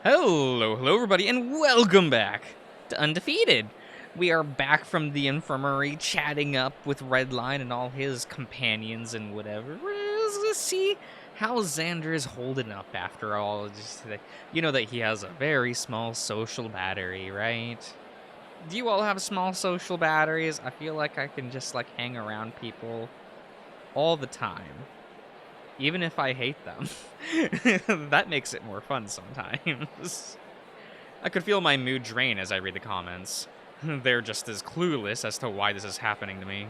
Hello everybody, and welcome back to Undefeated. We are back from the infirmary, chatting up with Redline and all his companions and whatever. Let's see how Xander is holding up after all. You know that he has a very small social battery, right? Do you all have small social batteries? I feel like I can just hang around people all the time, even if I hate them. That makes it more fun sometimes. I could feel my mood drain as I read the comments. They're just as clueless as to why this is happening to me.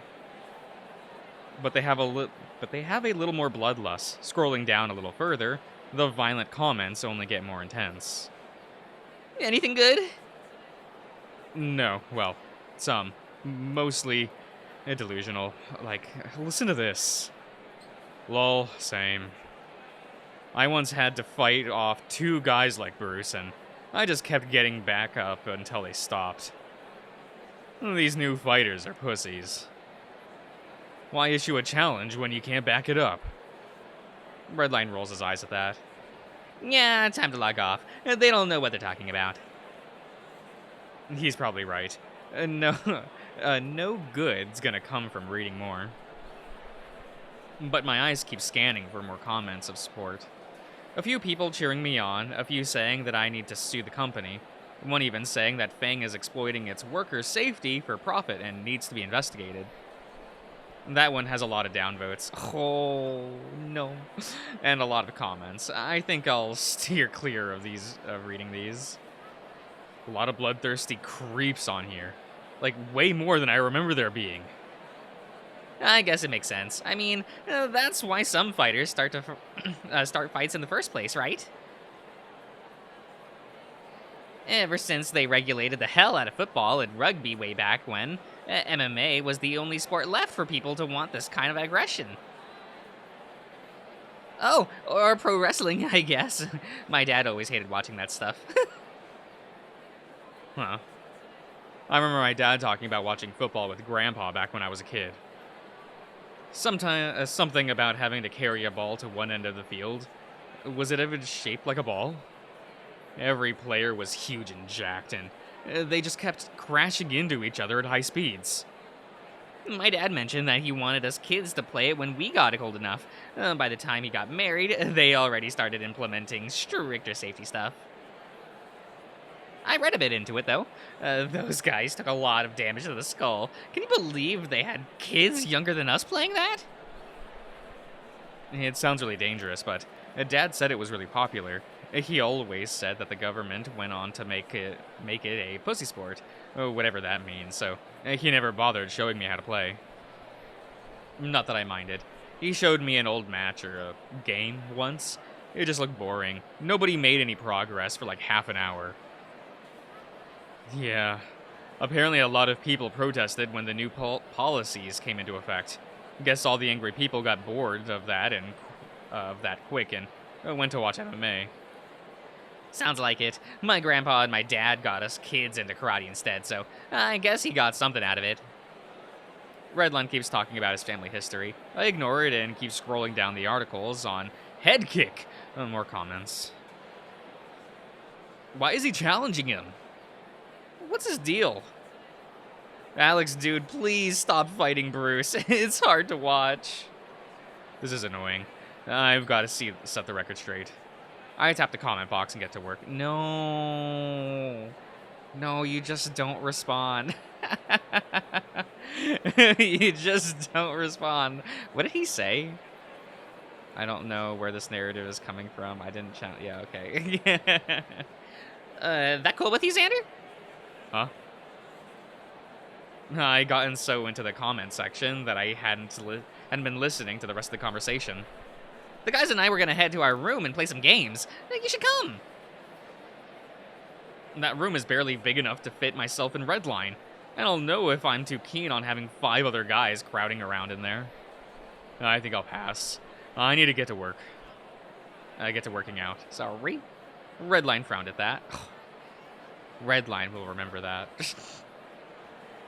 But they have a little more bloodlust. Scrolling down a little further, the violent comments only get more intense. Anything good? No, well, some. Mostly delusional. Like, listen to this. Lol, same. I once had to fight off 2 guys like Bruce, and I just kept getting back up until they stopped. These new fighters are pussies. Why issue a challenge when you can't back it up? Redline rolls his eyes at that. Yeah, time to log off. They don't know what they're talking about. He's probably right. No good's gonna come from reading more. But my eyes keep scanning for more comments of support. A few people cheering me on, a few saying that I need to sue the company, one even saying that Fang is exploiting its workers' safety for profit and needs to be investigated. That one has a lot of downvotes. Oh, no. And a lot of comments. I think I'll steer clear of reading these. A lot of bloodthirsty creeps on here. Like, way more than I remember there being. I guess it makes sense. I mean, that's why some fighters start fights in the first place, right? Ever since they regulated the hell out of football and rugby way back when, MMA was the only sport left for people to want this kind of aggression. Oh, or pro wrestling, I guess. My dad always hated watching that stuff. Huh. I remember my dad talking about watching football with Grandpa back when I was a kid. Something about having to carry a ball to one end of the field. Was it ever shaped like a ball? Every player was huge and jacked, and they just kept crashing into each other at high speeds. My dad mentioned that he wanted us kids to play it when we got old enough. By the time he got married, they already started implementing stricter safety stuff. I read a bit into it, though. Those guys took a lot of damage to the skull. Can you believe they had kids younger than us playing that? It sounds really dangerous, but Dad said it was really popular. He always said that the government went on to make it a pussy sport, whatever that means, so he never bothered showing me how to play. Not that I minded. He showed me an old match or a game once. It just looked boring. Nobody made any progress for like half an hour. Yeah, apparently a lot of people protested when the new policies came into effect. Guess all the angry people got bored of that quick and went to watch MMA. Sounds like it. My grandpa and my dad got us kids into karate instead, so I guess he got something out of it. Redline keeps talking about his family history. I ignore it and keep scrolling down the articles on head kick. More comments. Why is he challenging him? What's his deal? Alex, dude, please stop fighting Bruce. It's hard to watch. This is annoying. I've got to set the record straight. I tap the comment box and get to work. No, you just don't respond. You just don't respond. What did he say? I don't know where this narrative is coming from. I didn't channel. Yeah, okay. That cool with you, Xander? Huh? I gotten so into the comment section that I hadn't been listening to the rest of the conversation. The guys and I were gonna head to our room and play some games. You should come. That room is barely big enough to fit myself and Redline. I don't know if I'm too keen on having 5 other guys crowding around in there. I think I'll pass. I need to get to work. Get to working out. Sorry. Redline frowned at that. Redline will remember that.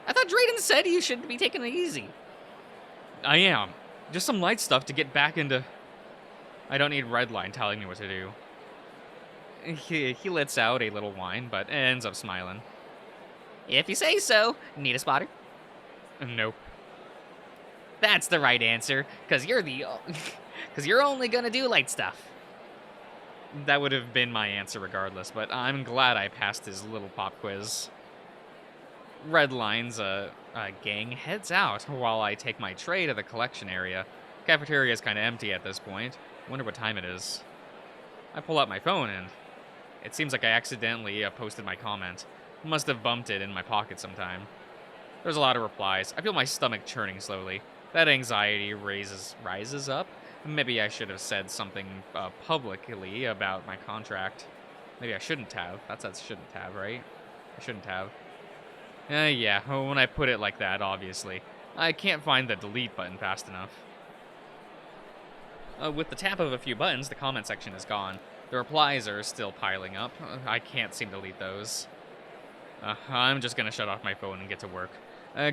I thought Drayden said you should be taking it easy. I am. Just some light stuff to get back into... I don't need Redline telling me what to do. He lets out a little whine, but ends up smiling. If you say so. Need a spotter? Nope. That's the right answer, because you're because you're only gonna do light stuff. That would have been my answer regardless, but I'm glad I passed his little pop quiz. Redline's gang heads out while I take my tray to the collection area. Cafeteria is kind of empty at this point. Wonder what time it is. I pull out my phone and it seems like I accidentally posted my comment. Must have bumped it in my pocket sometime. There's a lot of replies. I feel my stomach churning slowly. That anxiety rises up. Maybe I should have said something publicly about my contract. Maybe I shouldn't have. That's shouldn't have, right? I shouldn't have. Yeah, when I put it like that, obviously. I can't find the delete button fast enough. With the tap of a few buttons, the comment section is gone. The replies are still piling up. I can't seem to delete those. I'm just gonna shut off my phone and get to work.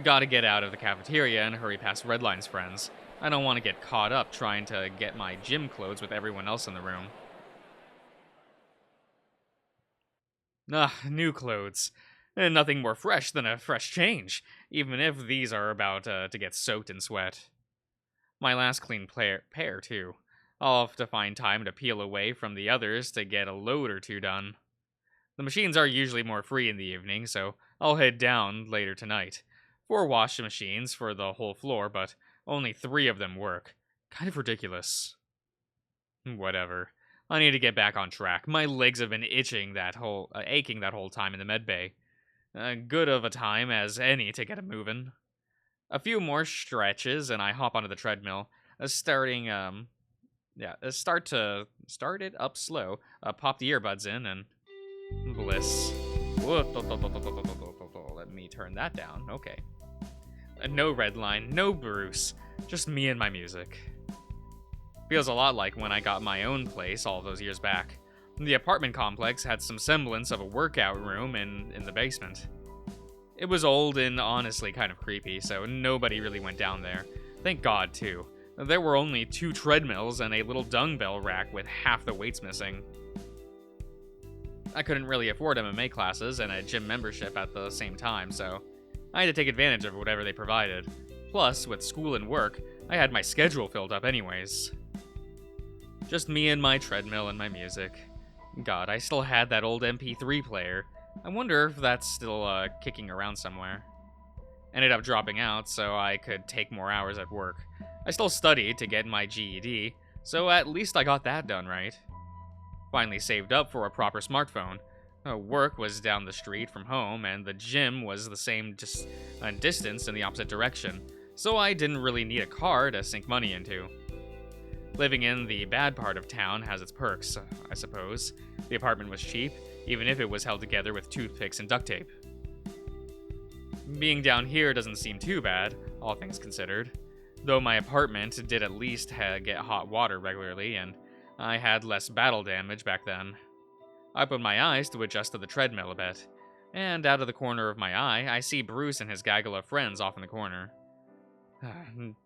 Gotta get out of the cafeteria and hurry past Redline's friends. I don't want to get caught up trying to get my gym clothes with everyone else in the room. New clothes. Nothing more fresh than a fresh change, even if these are about to get soaked in sweat. My last clean pair, too. I'll have to find time to peel away from the others to get a load or two done. The machines are usually more free in the evening, so I'll head down later tonight. 4 wash machines for the whole floor, but only 3 of them work. Kind of ridiculous. Whatever. I need to get back on track. My legs have been aching that whole time in the med bay. Good of a time as any to get 'em moving. A few more stretches, and I hop onto the treadmill. Start it up slow. Pop the earbuds in, and bliss. Let me turn that down. Okay. No Redline, no Bruce, just me and my music. Feels a lot like when I got my own place all those years back. The apartment complex had some semblance of a workout room in the basement. It was old and honestly kind of creepy, so nobody really went down there. Thank God, too. There were only 2 treadmills and a little dumbbell rack with half the weights missing. I couldn't really afford MMA classes and a gym membership at the same time, so I had to take advantage of whatever they provided. Plus, with school and work, I had my schedule filled up anyways. Just me and my treadmill and my music. God, I still had that old MP3 player. I wonder if that's still kicking around somewhere. Ended up dropping out so I could take more hours at work. I still studied to get my GED, so at least I got that done right. Finally saved up for a proper smartphone. Work was down the street from home, and the gym was the same distance in the opposite direction, so I didn't really need a car to sink money into. Living in the bad part of town has its perks, I suppose. The apartment was cheap, even if it was held together with toothpicks and duct tape. Being down here doesn't seem too bad, all things considered. Though my apartment did at least get hot water regularly, and I had less battle damage back then. I opened my eyes to adjust to the treadmill a bit, and out of the corner of my eye, I see Bruce and his gaggle of friends off in the corner.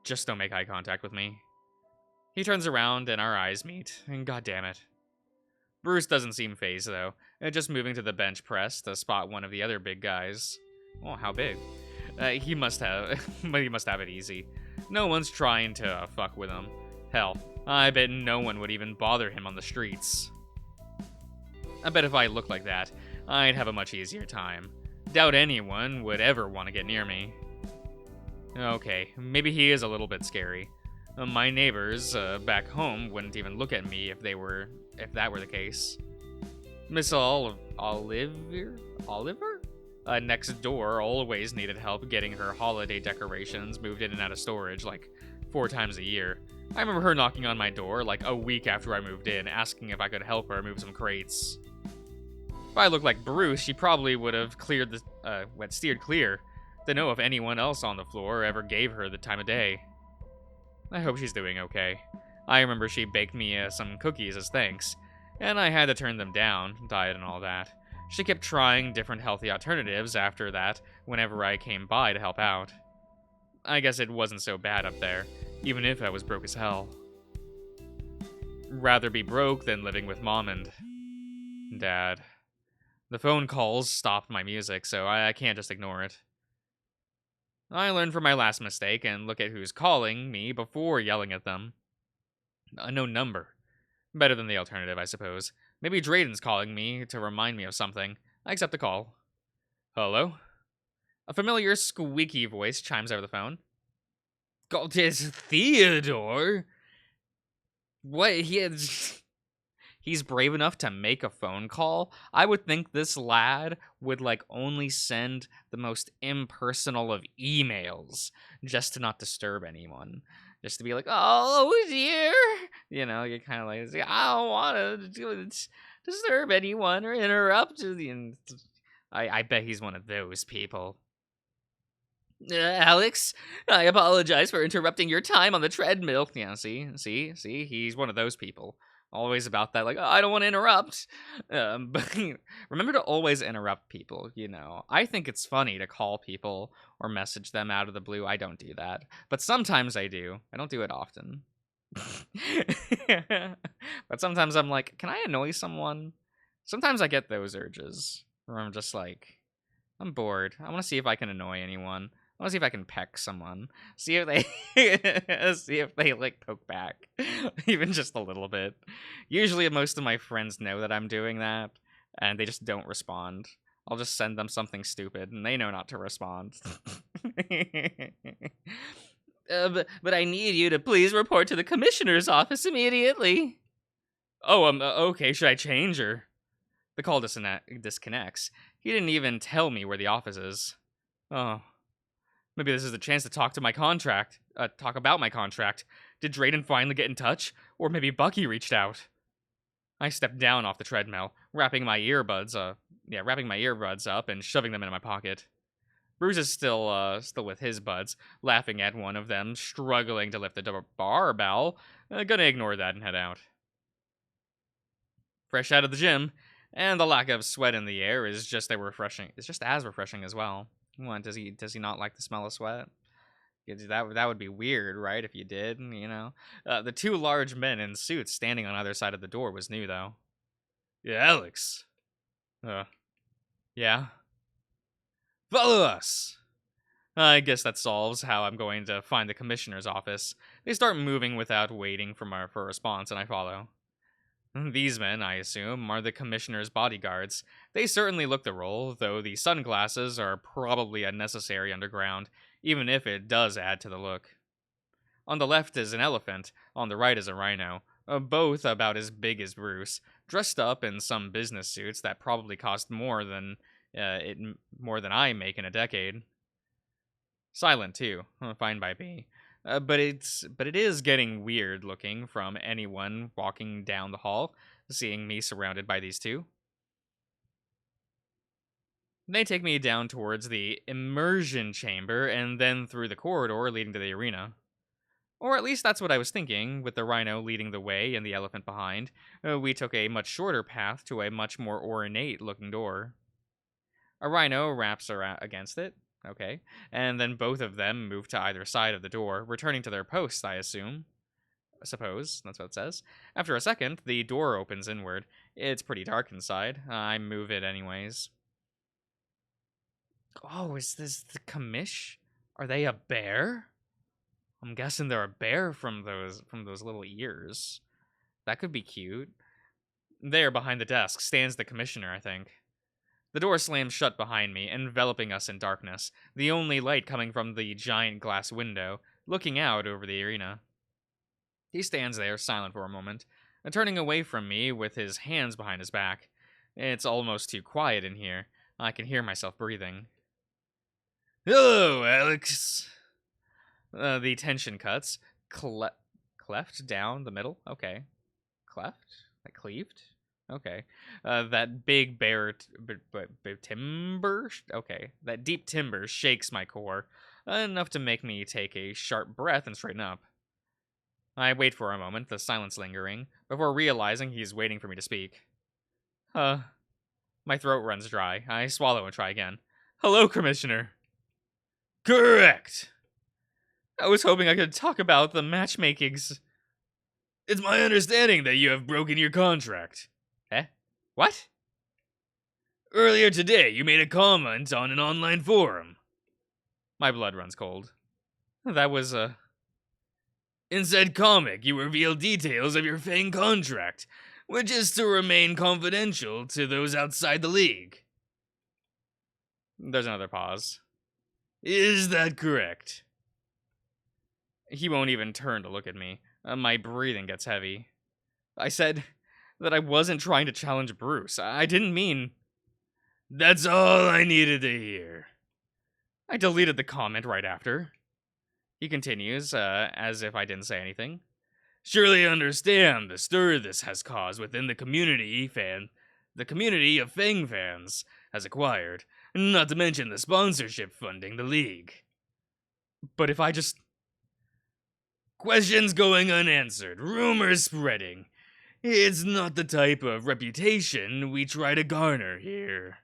Just don't make eye contact with me. He turns around and our eyes meet, and goddammit. Bruce doesn't seem fazed, though, just moving to the bench press to spot one of the other big guys. Oh, how big? He must have it easy. No one's trying to fuck with him. Hell, I bet no one would even bother him on the streets. I bet if I looked like that, I'd have a much easier time. Doubt anyone would ever want to get near me. Okay, maybe he is a little bit scary. My neighbors back home wouldn't even look at me if that were the case. Miss Oliver? Next door always needed help getting her holiday decorations moved in and out of storage like 4 times a year. I remember her knocking on my door like a week after I moved in, asking if I could help her move some crates. If I looked like Bruce, she probably would have steered clear. To know if anyone else on the floor ever gave her the time of day. I hope she's doing okay. I remember she baked me some cookies as thanks, and I had to turn them down, diet and all that. She kept trying different healthy alternatives after that whenever I came by to help out. I guess it wasn't so bad up there, even if I was broke as hell. Rather be broke than living with Mom and... Dad. The phone calls stopped my music, so I can't just ignore it. I learned from my last mistake and look at who's calling me before yelling at them. Unknown number. Better than the alternative, I suppose. Maybe Drayden's calling me to remind me of something. I accept the call. Hello? A familiar squeaky voice chimes over the phone. God, it's Theodore. What? He's brave enough to make a phone call? I would think this lad would, only send the most impersonal of emails just to not disturb anyone. Just to be like, oh, dear. You know, you're kind of like, I don't want to disturb anyone or interrupt. And I bet he's one of those people. Alex, I apologize for interrupting your time on the treadmill. Yeah, see, he's one of those people. Always about that, I don't want to interrupt. But remember to always interrupt people, you know. I think it's funny to call people or message them out of the blue. I don't do that. But sometimes I do. I don't do it often. But sometimes I'm like, can I annoy someone? Sometimes I get those urges where I'm just like, I'm bored. I want to see if I can annoy anyone. I want to see if I can peck someone. See if they poke back, even just a little bit. Usually, most of my friends know that I'm doing that, and they just don't respond. I'll just send them something stupid, and they know not to respond. But I need you to please report to the commissioner's office immediately. Oh, okay. Should I change her? The call disconnects. He didn't even tell me where the office is. Oh. Maybe this is the chance to talk about my contract. Did Drayden finally get in touch? Or maybe Bucky reached out? I stepped down off the treadmill, wrapping my earbuds up and shoving them into my pocket. Bruce is still with his buds, laughing at one of them, struggling to lift the barbell. Gonna ignore that and head out. Fresh out of the gym, and the lack of sweat in the air is just refreshing. It's just as refreshing as well. What, does he not like the smell of sweat? That would be weird, right? If you did, you know. The two large men in suits standing on either side of the door was new, though. Yeah, Alex. Yeah. Follow us. I guess that solves how I'm going to find the commissioner's office. They start moving without waiting for a response, and I follow. These men, I assume, are the commissioner's bodyguards. They certainly look the role, though the sunglasses are probably unnecessary underground, even if it does add to the look. On the left is an elephant, on the right is a rhino, both about as big as Bruce, dressed up in some business suits that probably cost more than I make in a decade. Silent, too. Fine by me. But it is getting weird looking from anyone walking down the hall, seeing me surrounded by these two. They take me down towards the immersion chamber and then through the corridor leading to the arena. Or at least that's what I was thinking, with the rhino leading the way and the elephant behind. We took a much shorter path to a much more ornate looking door. A rhino wraps against it. Okay. And then both of them move to either side of the door, returning to their posts, I assume. I suppose. That's what it says. After a second, the door opens inward. It's pretty dark inside. I move it anyways. Oh, is this the commish? Are they a bear? I'm guessing they're a bear from those little ears. That could be cute. There, behind the desk, stands the commissioner, I think. The door slams shut behind me, enveloping us in darkness, the only light coming from the giant glass window, looking out over the arena. He stands there, silent for a moment, turning away from me with his hands behind his back. It's almost too quiet in here. I can hear myself breathing. Hello, Alex. The tension cuts. Cleft down the middle? Okay. Cleft? Like cleaved? Okay. That big bear timber? Okay. That deep timber shakes my core, enough to make me take a sharp breath and straighten up. I wait for a moment, the silence lingering, before realizing he's waiting for me to speak. My throat runs dry. I swallow and try again. Hello, Commissioner. Correct. I was hoping I could talk about the matchmakings. It's my understanding that you have broken your contract. Eh? What? Earlier today, you made a comment on an online forum. My blood runs cold. That was, In said comic, you reveal details of your Fang contract, which is to remain confidential to those outside the league. There's another pause. Is that correct? He won't even turn to look at me. My breathing gets heavy. I said that I wasn't trying to challenge Bruce. I didn't mean... That's all I needed to hear. I deleted the comment right after. He continues, as if I didn't say anything. Surely understand the stir this has caused within the community of Fang fans has acquired, not to mention the sponsorship funding the league. But if I just... Questions going unanswered, rumors spreading. It's not the type of reputation we try to garner here.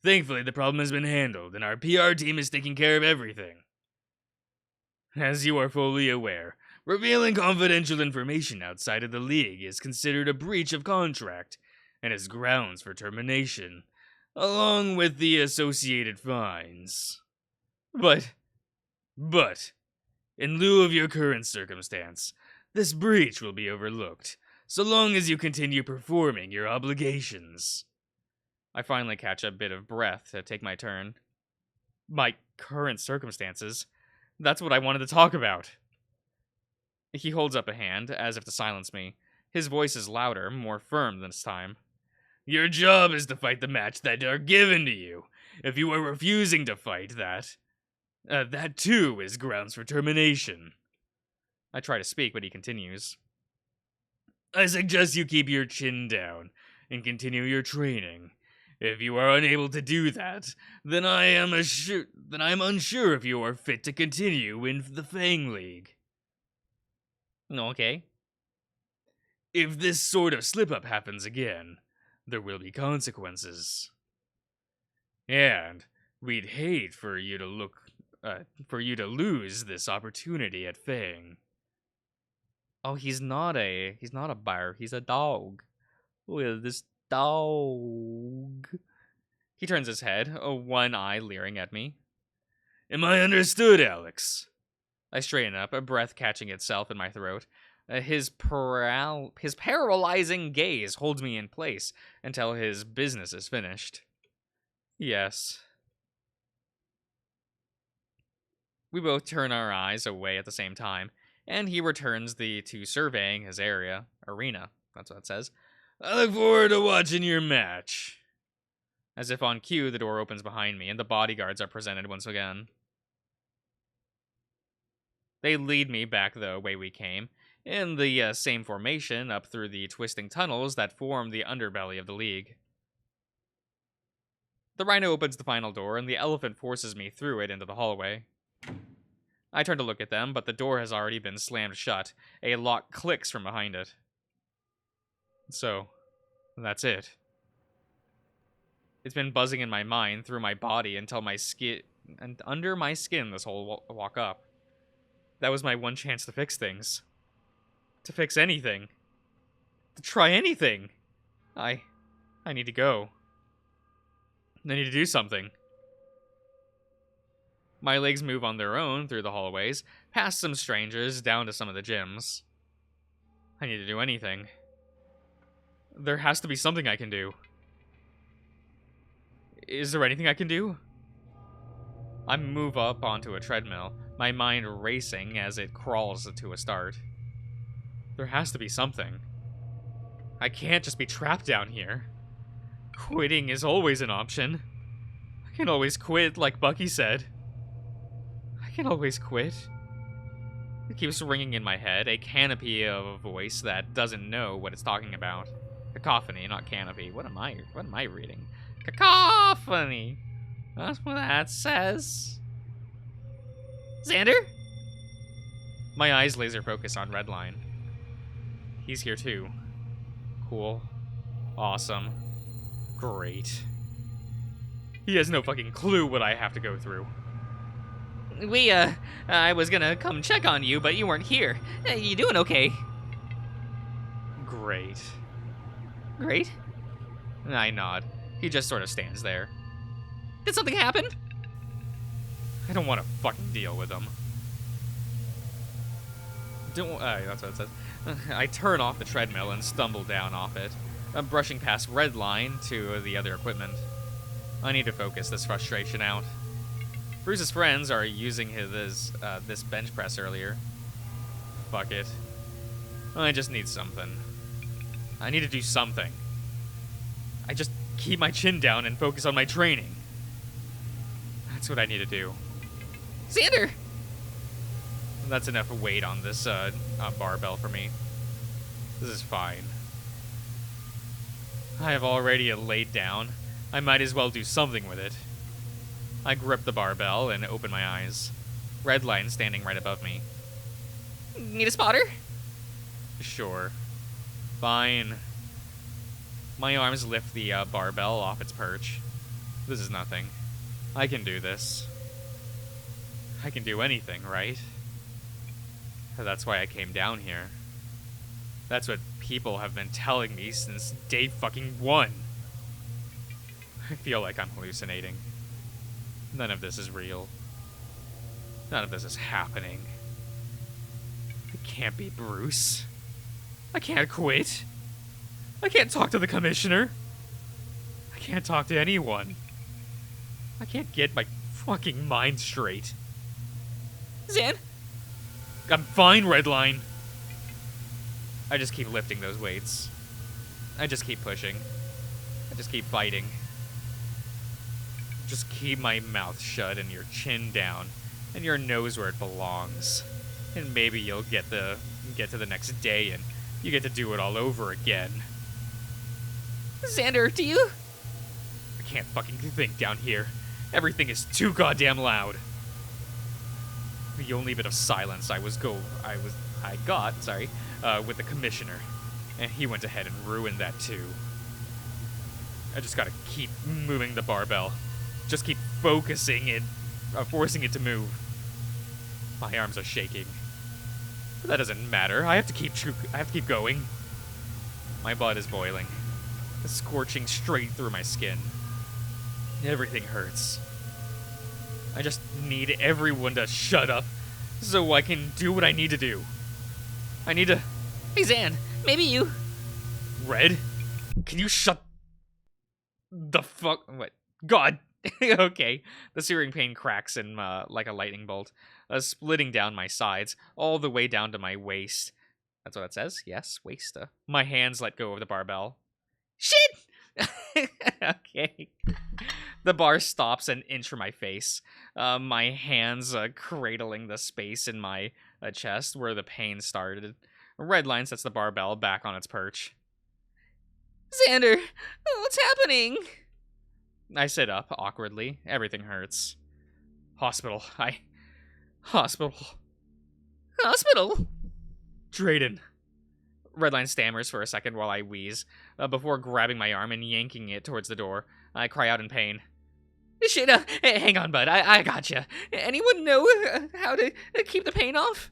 Thankfully, the problem has been handled, and our PR team is taking care of everything. As you are fully aware, revealing confidential information outside of the league is considered a breach of contract, and is grounds for termination, along with the associated fines. But, in lieu of your current circumstance, this breach will be overlooked, so long as you continue performing your obligations. I finally catch a bit of breath to take my turn. My current circumstances? That's what I wanted to talk about. He holds up a hand, as if to silence me. His voice is louder, more firm this time. Your job is to fight the match that are given to you. If you are refusing to fight that too is grounds for termination. I try to speak, but he continues. I suggest you keep your chin down and continue your training. If you are unable to do that, then I am unsure if you are fit to continue in the Fang League. Okay. If this sort of slip-up happens again, there will be consequences. And we'd hate for you to lose this opportunity at Fang. Oh, he's not a bear. He's a dog. Look at this dog. He turns his head, one eye leering at me. Am I understood, Alex? I straighten up, a breath catching itself in my throat. His paralyzing gaze holds me in place until his business is finished. Yes. We both turn our eyes away at the same time, and he returns to surveying his arena. That's what it says. I look forward to watching your match. As if on cue, the door opens behind me, and the bodyguards are presented once again. They lead me back the way we came, in the same formation up through the twisting tunnels that form the underbelly of the league. The rhino opens the final door, and the elephant forces me through it into the hallway. I turn to look at them, but the door has already been slammed shut. A lock clicks from behind it. So, that's it. It's been buzzing in my mind, through my body, until my skin, and under my skin this whole walk up. That was my one chance to fix things. To fix anything. To try anything. I need to go. I need to do something. My legs move on their own through the hallways, past some strangers, down to some of the gyms. I need to do anything. There has to be something I can do. Is there anything I can do? I move up onto a treadmill, my mind racing as it crawls to a start. There has to be something. I can't just be trapped down here. Quitting is always an option. I can always quit, like Bucky said. I can always quit. It keeps ringing in my head, a canopy of a voice that doesn't know what it's talking about. Cacophony, not canopy. What am I reading? Cacophony! That's what that says. Xander? My eyes laser focus on Redline. He's here too. Cool. Awesome. Great. He has no fucking clue what I have to go through. I was gonna come check on you, but you weren't here. You doing okay? Great. Great? I nod. He just sort of stands there. Did something happen? I don't want to fucking deal with him. That's what it says. I turn off the treadmill and stumble down off it. I'm brushing past Redline to the other equipment. I need to focus this frustration out. Bruce's friends are using this bench press earlier. Fuck it. I just need something. I need to do something. I just keep my chin down and focus on my training. That's what I need to do. Xander! That's enough weight on this barbell for me. This is fine. I have already laid down. I might as well do something with it. I grip the barbell and open my eyes. Redline standing right above me. Need a spotter? Sure. Fine. My arms lift the barbell off its perch. This is nothing. I can do this. I can do anything, right? That's why I came down here. That's what people have been telling me since day fucking one. I feel like I'm hallucinating. None of this is real. None of this is happening. I can't be Bruce. I can't quit. I can't talk to the commissioner. I can't talk to anyone. I can't get my fucking mind straight. Zan? I'm fine, Redline. I just keep lifting those weights. I just keep pushing. I just keep fighting. Just keep my mouth shut and your chin down and your nose where it belongs. And maybe you'll get to the next day and you get to do it all over again. Xander, do you? I can't fucking think down here. Everything is too goddamn loud. The only bit of silence I got with the commissioner, and he went ahead and ruined that too. I just gotta keep moving the barbell, just keep focusing it, forcing it to move. My arms are shaking, but that doesn't matter. I have to keep going. My blood is boiling, scorching straight through my skin. Everything hurts. I just need everyone to shut up so I can do what I need to do. I need to... Hey, Zan, maybe you... Red? Can you shut... the fuck... What? God! Okay. The searing pain cracks in like a lightning bolt, splitting down my sides, all the way down to my waist. That's what it says? Yes, waist. My hands let go of the barbell. Shit! Okay. The bar stops an inch from my face. My hands cradling the space in my chest where the pain started. Redline sets the barbell back on its perch. Xander, what's happening? I sit up awkwardly. Everything hurts. Hospital. Hospital. Hospital? Drayden. Redline stammers for a second while I wheeze, before grabbing my arm and yanking it towards the door. I cry out in pain. Shit, hang on, bud. I gotcha. Anyone know how to keep the pain off?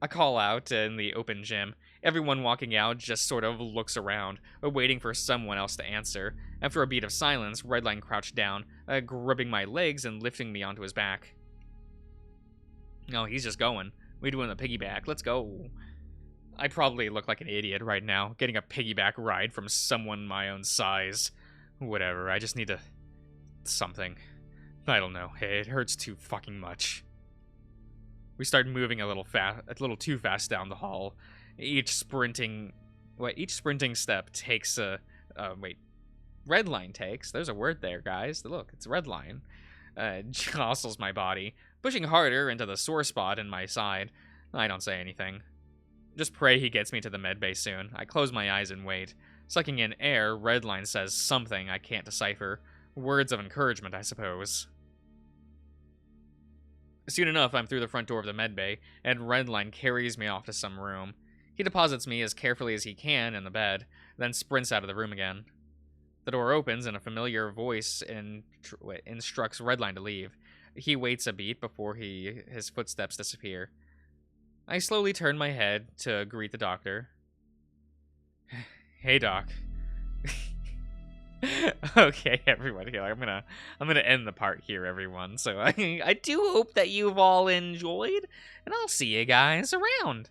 I call out in the open gym. Everyone walking out just sort of looks around, waiting for someone else to answer. After a beat of silence, Redline crouched down, gripping my legs and lifting me onto his back. No, he's just going. We doing the piggyback. Let's go. I probably look like an idiot right now, getting a piggyback ride from someone my own size. Whatever, I just need to... something. I don't know. It hurts too fucking much. We start moving a little too fast down the hall. Each sprinting step takes Redline takes. There's a word there, guys. Look, it's Redline. Jostles my body, pushing harder into the sore spot in my side. I don't say anything. Just pray he gets me to the medbay soon. I close my eyes and wait. Sucking in air, Redline says something I can't decipher. Words of encouragement, I suppose. Soon enough, I'm through the front door of the medbay, and Redline carries me off to some room. He deposits me as carefully as he can in the bed, then sprints out of the room again. The door opens, and a familiar voice instructs Redline to leave. He waits a beat before his footsteps disappear. I slowly turn my head to greet the doctor. Hey, Doc. Okay, everybody, I'm gonna end the part here, everyone. So I do hope that you've all enjoyed, and I'll see you guys around.